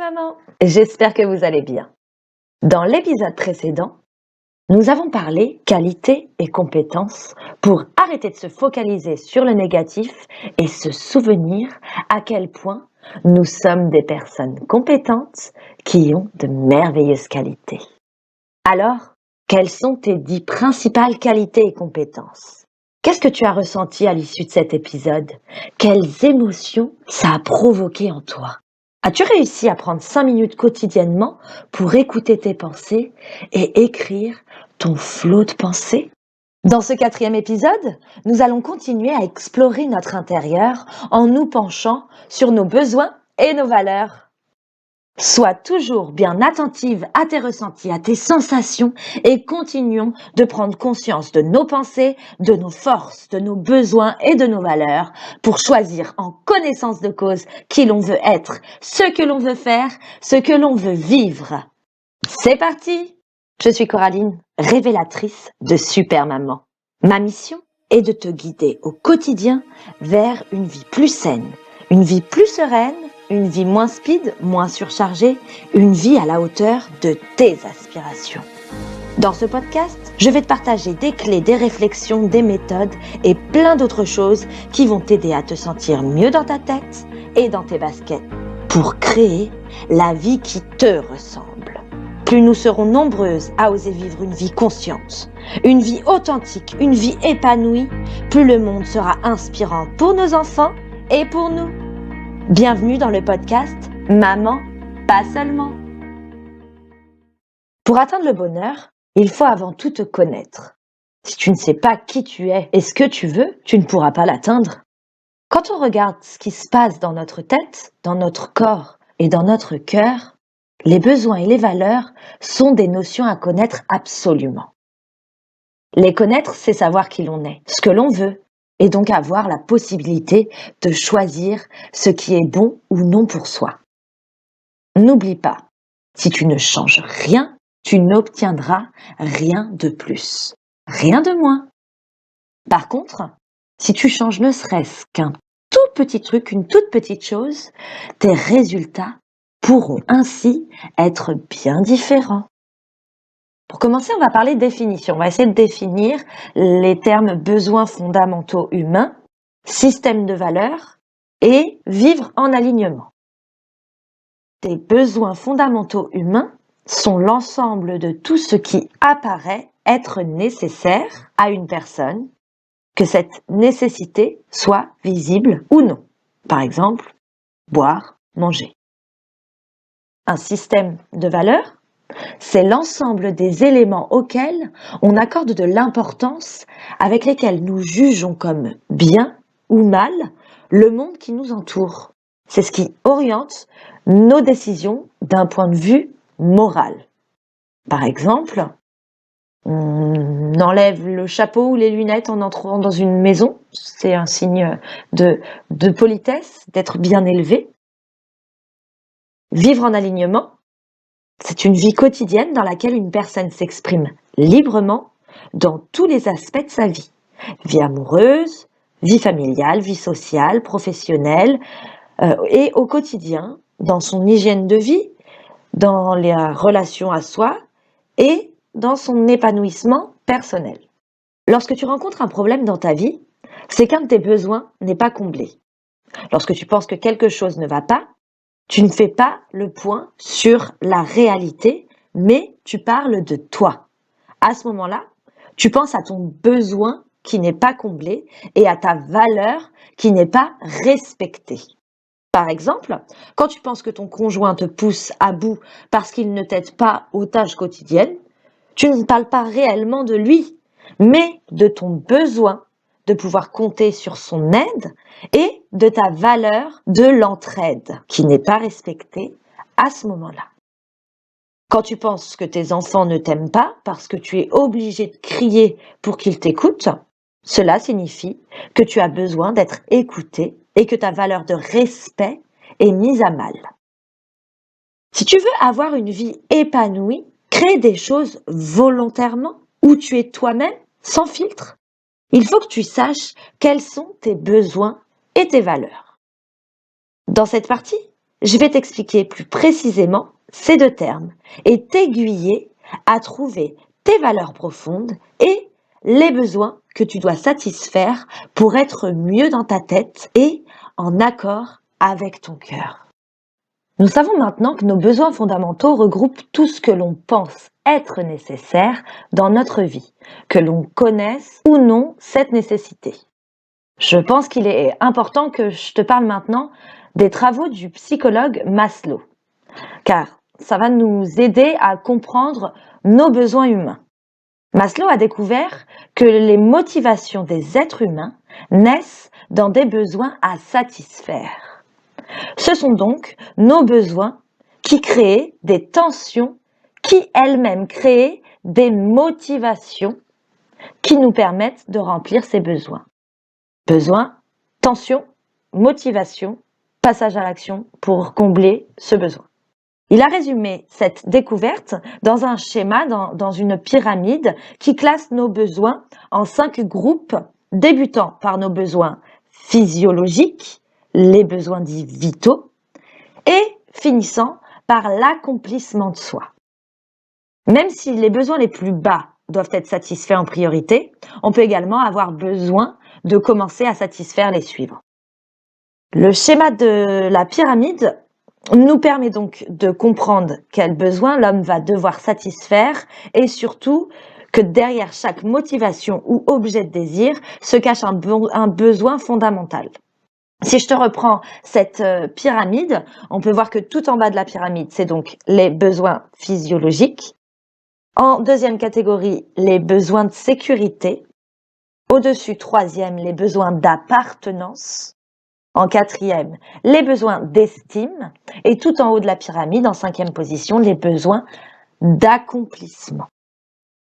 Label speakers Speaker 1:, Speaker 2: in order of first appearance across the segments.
Speaker 1: maman, j'espère que vous allez bien. Dans l'épisode précédent, nous avons parlé qualité et compétences pour arrêter de se focaliser sur le négatif et se souvenir à quel point nous sommes des personnes compétentes qui ont de merveilleuses qualités. Alors, quelles sont tes 10 principales qualités et compétences? Qu'est-ce que tu as ressenti à l'issue de cet épisode? Quelles émotions ça a provoqué en toi? As-tu réussi à prendre 5 minutes quotidiennement pour écouter tes pensées et écrire ton flot de pensées? Dans ce 4e épisode, nous allons continuer à explorer notre intérieur en nous penchant sur nos besoins et nos valeurs. Sois toujours bien attentive à tes ressentis, à tes sensations et continuons de prendre conscience de nos pensées, de nos forces, de nos besoins et de nos valeurs pour choisir en connaissance de cause qui l'on veut être, ce que l'on veut faire, ce que l'on veut vivre. C'est parti! Je suis Coraline, révélatrice de Super Maman. Ma mission est de te guider au quotidien vers une vie plus saine, une vie plus sereine, une vie moins speed, moins surchargée, une vie à la hauteur de tes aspirations. Dans ce podcast, je vais te partager des clés, des réflexions, des méthodes et plein d'autres choses qui vont t'aider à te sentir mieux dans ta tête et dans tes baskets pour créer la vie qui te ressemble. Plus nous serons nombreuses à oser vivre une vie consciente, une vie authentique, une vie épanouie, plus le monde sera inspirant pour nos enfants et pour nous. Bienvenue dans le podcast Maman, pas seulement. Pour atteindre le bonheur, il faut avant tout te connaître. Si tu ne sais pas qui tu es et ce que tu veux, tu ne pourras pas l'atteindre. Quand on regarde ce qui se passe dans notre tête, dans notre corps et dans notre cœur, les besoins et les valeurs sont des notions à connaître absolument. Les connaître, c'est savoir qui l'on est, ce que l'on veut, et donc avoir la possibilité de choisir ce qui est bon ou non pour soi. N'oublie pas, si tu ne changes rien, tu n'obtiendras rien de plus, rien de moins. Par contre, si tu changes ne serait-ce qu'un tout petit truc, une toute petite chose, tes résultats pourront ainsi être bien différents. Pour commencer, on va parler de définition. On va essayer de définir les termes besoins fondamentaux humains, système de valeurs et vivre en alignement. Les besoins fondamentaux humains sont l'ensemble de tout ce qui apparaît être nécessaire à une personne, que cette nécessité soit visible ou non. Par exemple, boire, manger. Un système de valeurs, c'est l'ensemble des éléments auxquels on accorde de l'importance, avec lesquels nous jugeons comme bien ou mal le monde qui nous entoure. C'est ce qui oriente nos décisions d'un point de vue moral. Par exemple, on enlève le chapeau ou les lunettes en entrant dans une maison. C'est un signe de politesse, d'être bien élevé. Vivre en alignement, c'est une vie quotidienne dans laquelle une personne s'exprime librement dans tous les aspects de sa vie. Vie amoureuse, vie familiale, vie sociale, professionnelle, et au quotidien, dans son hygiène de vie, dans les relations à soi et dans son épanouissement personnel. Lorsque tu rencontres un problème dans ta vie, c'est qu'un de tes besoins n'est pas comblé. Lorsque tu penses que quelque chose ne va pas, tu ne fais pas le point sur la réalité, mais tu parles de toi. À ce moment-là, tu penses à ton besoin qui n'est pas comblé et à ta valeur qui n'est pas respectée. Par exemple, quand tu penses que ton conjoint te pousse à bout parce qu'il ne t'aide pas aux tâches quotidiennes, tu ne parles pas réellement de lui, mais de ton besoin de pouvoir compter sur son aide et de ta valeur de l'entraide qui n'est pas respectée à ce moment-là. Quand tu penses que tes enfants ne t'aiment pas parce que tu es obligé de crier pour qu'ils t'écoutent, cela signifie que tu as besoin d'être écouté et que ta valeur de respect est mise à mal. Si tu veux avoir une vie épanouie, crée des choses volontairement où tu es toi-même, sans filtre. Il faut que tu saches quels sont tes besoins et tes valeurs. Dans cette partie, je vais t'expliquer plus précisément ces deux termes et t'aiguiller à trouver tes valeurs profondes et les besoins que tu dois satisfaire pour être mieux dans ta tête et en accord avec ton cœur. Nous savons maintenant que nos besoins fondamentaux regroupent tout ce que l'on pense être nécessaire dans notre vie, que l'on connaisse ou non cette nécessité. Je pense qu'il est important que je te parle maintenant des travaux du psychologue Maslow, car ça va nous aider à comprendre nos besoins humains. Maslow a découvert que les motivations des êtres humains naissent dans des besoins à satisfaire. Ce sont donc nos besoins qui créent des tensions, qui elles-mêmes créent des motivations qui nous permettent de remplir ces besoins. Besoin, tension, motivation, passage à l'action pour combler ce besoin. Il a résumé cette découverte dans un schéma, dans une pyramide qui classe nos besoins en 5 groupes, débutant par nos besoins physiologiques, les besoins dits vitaux, et finissant par l'accomplissement de soi. Même si les besoins les plus bas doivent être satisfaits en priorité, on peut également avoir besoin de commencer à satisfaire les suivants. Le schéma de la pyramide nous permet donc de comprendre quels besoins l'homme va devoir satisfaire et surtout que derrière chaque motivation ou objet de désir se cache un besoin fondamental. Si je te reprends cette pyramide, on peut voir que tout en bas de la pyramide, c'est donc les besoins physiologiques. En deuxième catégorie, les besoins de sécurité. Au-dessus, troisième, les besoins d'appartenance. En quatrième, les besoins d'estime. Et tout en haut de la pyramide, en cinquième position, les besoins d'accomplissement.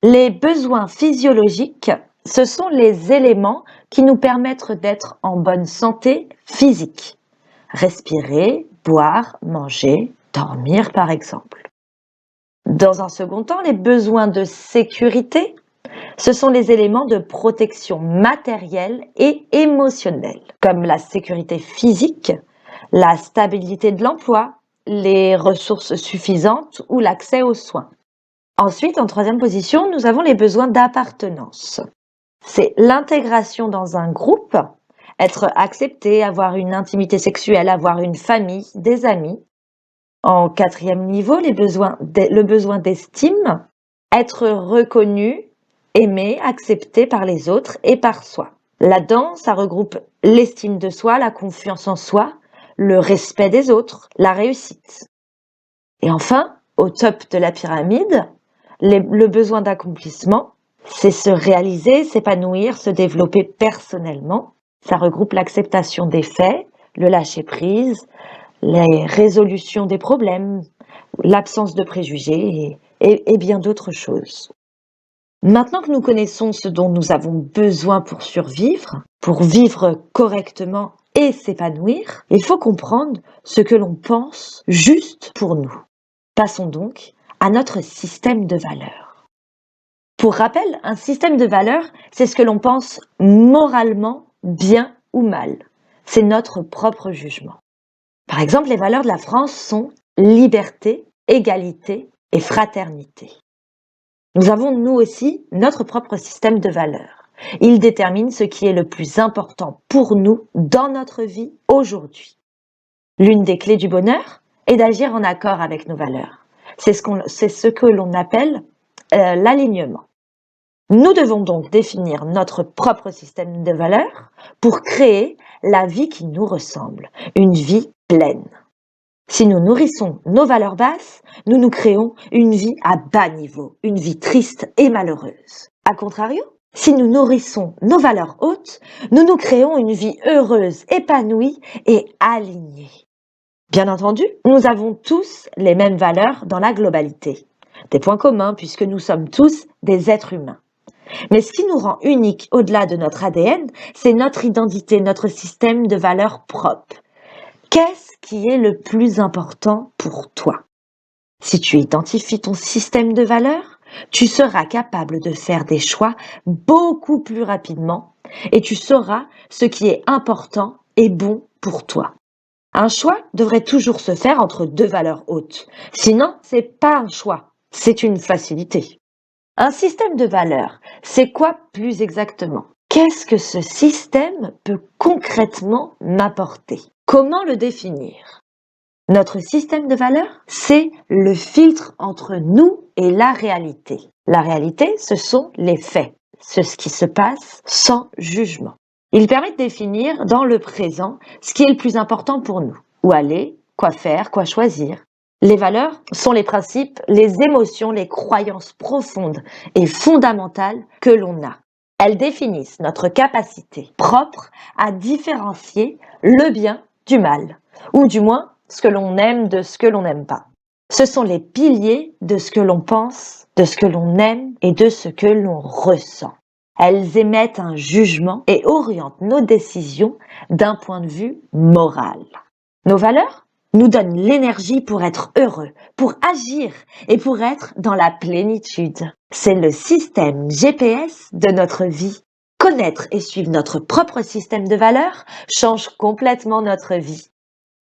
Speaker 1: Les besoins physiologiques, ce sont les éléments qui nous permettent d'être en bonne santé physique. Respirer, boire, manger, dormir par exemple. Dans un second temps, les besoins de sécurité, ce sont les éléments de protection matérielle et émotionnelle, comme la sécurité physique, la stabilité de l'emploi, les ressources suffisantes ou l'accès aux soins. Ensuite, en troisième position, nous avons les besoins d'appartenance. C'est l'intégration dans un groupe, être accepté, avoir une intimité sexuelle, avoir une famille, des amis. En quatrième niveau, le besoin d'estime, être reconnu, aimé, accepté par les autres et par soi. Là-dedans, ça regroupe l'estime de soi, la confiance en soi, le respect des autres, la réussite. Et enfin, au top de la pyramide, le besoin d'accomplissement, c'est se réaliser, s'épanouir, se développer personnellement. Ça regroupe l'acceptation des faits, le lâcher-prise, les résolutions des problèmes, l'absence de préjugés et bien d'autres choses. Maintenant que nous connaissons ce dont nous avons besoin pour survivre, pour vivre correctement et s'épanouir, il faut comprendre ce que l'on pense juste pour nous. Passons donc à notre système de valeurs. Pour rappel, un système de valeurs, c'est ce que l'on pense moralement bien ou mal. C'est notre propre jugement. Par exemple, les valeurs de la France sont liberté, égalité et fraternité. Nous avons, nous aussi, notre propre système de valeurs. Il détermine ce qui est le plus important pour nous dans notre vie aujourd'hui. L'une des clés du bonheur est d'agir en accord avec nos valeurs. C'est ce que l'on appelle l'alignement. Nous devons donc définir notre propre système de valeurs pour créer la vie qui nous ressemble, une vie pleine. Si nous nourrissons nos valeurs basses, nous nous créons une vie à bas niveau, une vie triste et malheureuse. A contrario, si nous nourrissons nos valeurs hautes, nous nous créons une vie heureuse, épanouie et alignée. Bien entendu, nous avons tous les mêmes valeurs dans la globalité. Des points communs puisque nous sommes tous des êtres humains. Mais ce qui nous rend uniques au-delà de notre ADN, c'est notre identité, notre système de valeurs propre. Qu'est-ce qui est le plus important pour toi? Si tu identifies ton système de valeurs, tu seras capable de faire des choix beaucoup plus rapidement et tu sauras ce qui est important et bon pour toi. Un choix devrait toujours se faire entre deux valeurs hautes. Sinon, c'est pas un choix, c'est une facilité. Un système de valeurs, c'est quoi plus exactement? Qu'est-ce que ce système peut concrètement m'apporter? Comment le définir? Notre système de valeurs, c'est le filtre entre nous et la réalité. La réalité, ce sont les faits, ce qui se passe sans jugement. Il permet de définir dans le présent ce qui est le plus important pour nous. Où aller, quoi faire, quoi choisir. Les valeurs sont les principes, les émotions, les croyances profondes et fondamentales que l'on a. Elles définissent notre capacité propre à différencier le bien du mal, ou du moins ce que l'on aime de ce que l'on n'aime pas. Ce sont les piliers de ce que l'on pense, de ce que l'on aime et de ce que l'on ressent. Elles émettent un jugement et orientent nos décisions d'un point de vue moral. Nos valeurs nous donnent l'énergie pour être heureux, pour agir et pour être dans la plénitude. C'est le système GPS de notre vie. Connaître et suivre notre propre système de valeurs change complètement notre vie.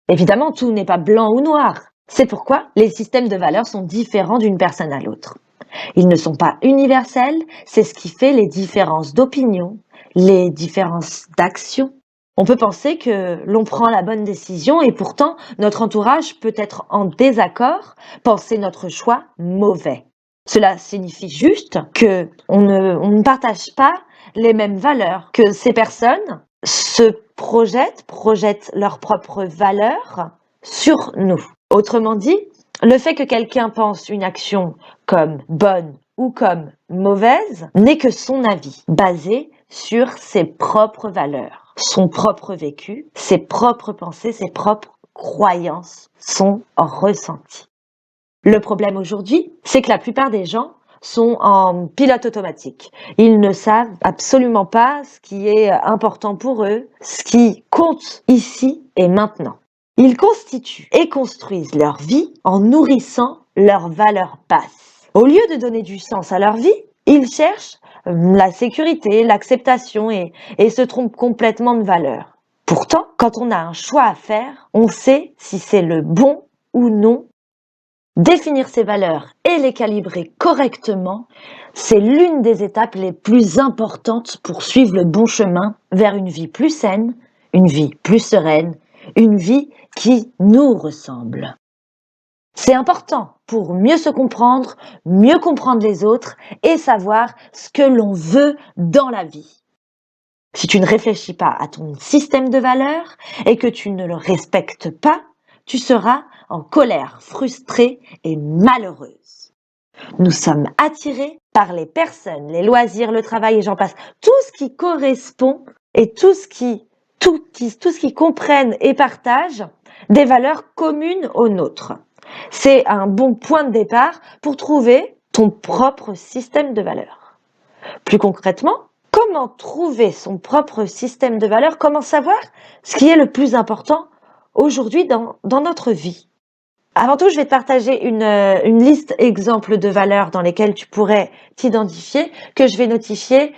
Speaker 1: Évidemment, tout n'est pas blanc ou noir. C'est pourquoi les systèmes de valeurs sont différents d'une personne à l'autre. Ils ne sont pas universels, c'est ce qui fait les différences d'opinion, les différences d'action. On peut penser que l'on prend la bonne décision et pourtant notre entourage peut être en désaccord, penser notre choix mauvais. Cela signifie juste que on ne partage pas les mêmes valeurs, que ces personnes se projettent leurs propres valeurs sur nous. Autrement dit, le fait que quelqu'un pense une action comme bonne ou comme mauvaise n'est que son avis, basé sur ses propres valeurs, son propre vécu, ses propres pensées, ses propres croyances, son ressenti. Le problème aujourd'hui, c'est que la plupart des gens sont en pilote automatique. Ils ne savent absolument pas ce qui est important pour eux, ce qui compte ici et maintenant. Ils constituent et construisent leur vie en nourrissant leurs valeurs basses. Au lieu de donner du sens à leur vie, ils cherchent la sécurité, l'acceptation et se trompent complètement de valeurs. Pourtant, quand on a un choix à faire, on sait si c'est le bon ou non. Définir ses valeurs et les calibrer correctement, c'est l'une des étapes les plus importantes pour suivre le bon chemin vers une vie plus saine, une vie plus sereine, une vie qui nous ressemble. C'est important pour mieux se comprendre, mieux comprendre les autres et savoir ce que l'on veut dans la vie. Si tu ne réfléchis pas à ton système de valeurs et que tu ne le respectes pas, tu seras en colère, frustrée et malheureuse. Nous sommes attirés par les personnes, les loisirs, le travail et j'en passe. Tout ce qui correspond et tout ce qui comprennent et partagent des valeurs communes aux nôtres. C'est un bon point de départ pour trouver ton propre système de valeurs. Plus concrètement, comment trouver son propre système de valeurs? Comment savoir ce qui est le plus important aujourd'hui dans notre vie? Avant tout, je vais te partager une liste exemple de valeurs dans lesquelles tu pourrais t'identifier, que je vais notifier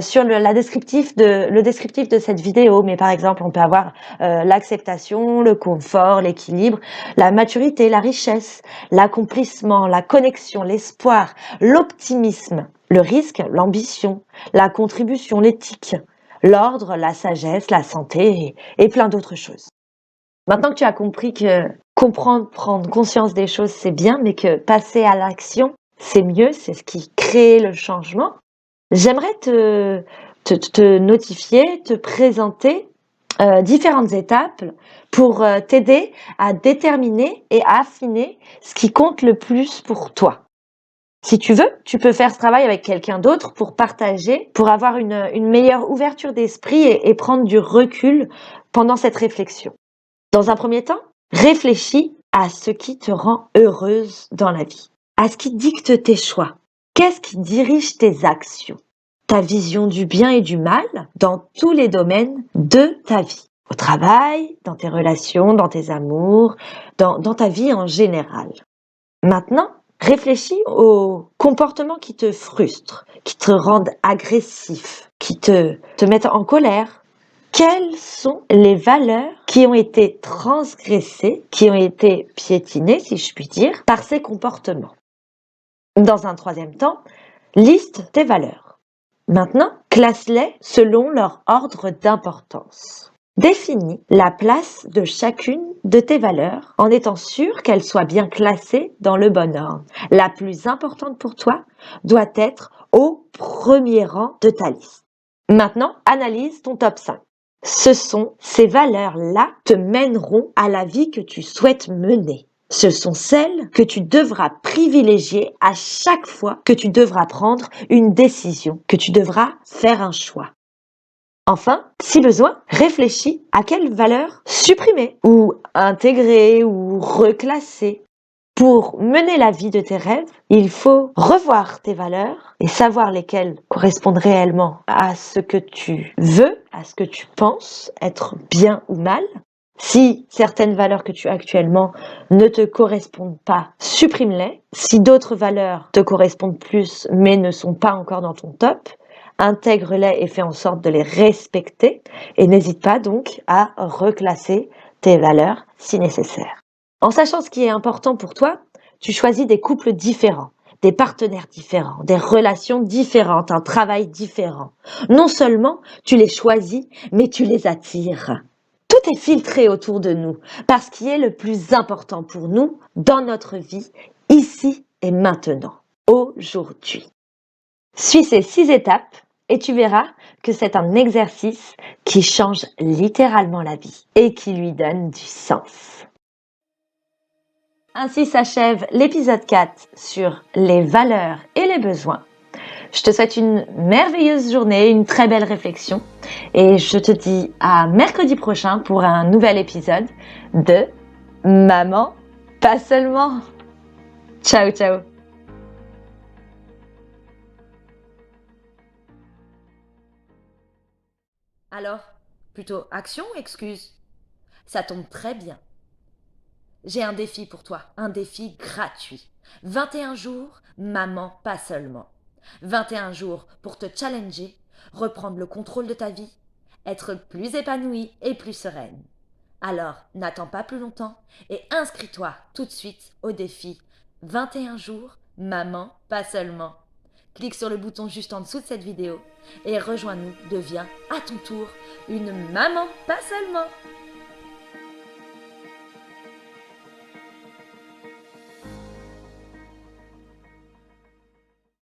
Speaker 1: sur le descriptif de cette vidéo. Mais par exemple, on peut avoir l'acceptation, le confort, l'équilibre, la maturité, la richesse, l'accomplissement, la connexion, l'espoir, l'optimisme, le risque, l'ambition, la contribution, l'éthique, l'ordre, la sagesse, la santé et plein d'autres choses. Maintenant que tu as compris que comprendre, prendre conscience des choses, c'est bien, mais que passer à l'action, c'est mieux, c'est ce qui crée le changement, j'aimerais te notifier, te présenter différentes étapes pour t'aider à déterminer et à affiner ce qui compte le plus pour toi. Si tu veux, tu peux faire ce travail avec quelqu'un d'autre pour partager, pour avoir une meilleure ouverture d'esprit et prendre du recul pendant cette réflexion. Dans un premier temps, réfléchis à ce qui te rend heureuse dans la vie, à ce qui dicte tes choix. Qu'est-ce qui dirige tes actions? Ta vision du bien et du mal dans tous les domaines de ta vie. Au travail, dans tes relations, dans tes amours, dans ta vie en général. Maintenant, réfléchis aux comportements qui te frustrent, qui te rendent agressif, qui te mettent en colère. quelles sont les valeurs qui ont été transgressées, qui ont été piétinées, si je puis dire, par ces comportements. Dans un troisième temps, liste tes valeurs. Maintenant, classe-les selon leur ordre d'importance. Définis la place de chacune de tes valeurs en étant sûr qu'elles soient bien classées dans le bon ordre. La plus importante pour toi doit être au premier rang de ta liste. Maintenant, analyse ton top 5. Ces valeurs-là te mèneront à la vie que tu souhaites mener. Ce sont celles que tu devras privilégier à chaque fois que tu devras prendre une décision, que tu devras faire un choix. Enfin, si besoin, réfléchis à quelles valeurs supprimer ou intégrer ou reclasser. Pour mener la vie de tes rêves, il faut revoir tes valeurs et savoir lesquelles correspondent réellement à ce que tu veux, à ce que tu penses être bien ou mal. Si certaines valeurs que tu as actuellement ne te correspondent pas, supprime-les. Si d'autres valeurs te correspondent plus mais ne sont pas encore dans ton top, intègre-les et fais en sorte de les respecter et n'hésite pas donc à reclasser tes valeurs si nécessaire. En sachant ce qui est important pour toi, tu choisis des couples différents, des partenaires différents, des relations différentes, un travail différent. Non seulement tu les choisis, mais tu les attires. Tout est filtré autour de nous par ce qui est le plus important pour nous dans notre vie, ici et maintenant, aujourd'hui. Suis ces 6 étapes et tu verras que c'est un exercice qui change littéralement la vie et qui lui donne du sens. Ainsi s'achève l'épisode 4 sur les valeurs et les besoins. Je te souhaite une merveilleuse journée, une très belle réflexion et je te dis à mercredi prochain pour un nouvel épisode de Maman, pas seulement. Ciao, ciao.
Speaker 2: Alors, plutôt action ou excuse? Ça tombe très bien. J'ai un défi pour toi, un défi gratuit. 21 jours, maman, pas seulement. 21 jours pour te challenger, reprendre le contrôle de ta vie, être plus épanouie et plus sereine. Alors, n'attends pas plus longtemps et inscris-toi tout de suite au défi 21 jours, maman, pas seulement. Clique sur le bouton juste en dessous de cette vidéo et rejoins-nous, deviens à ton tour une maman, pas seulement.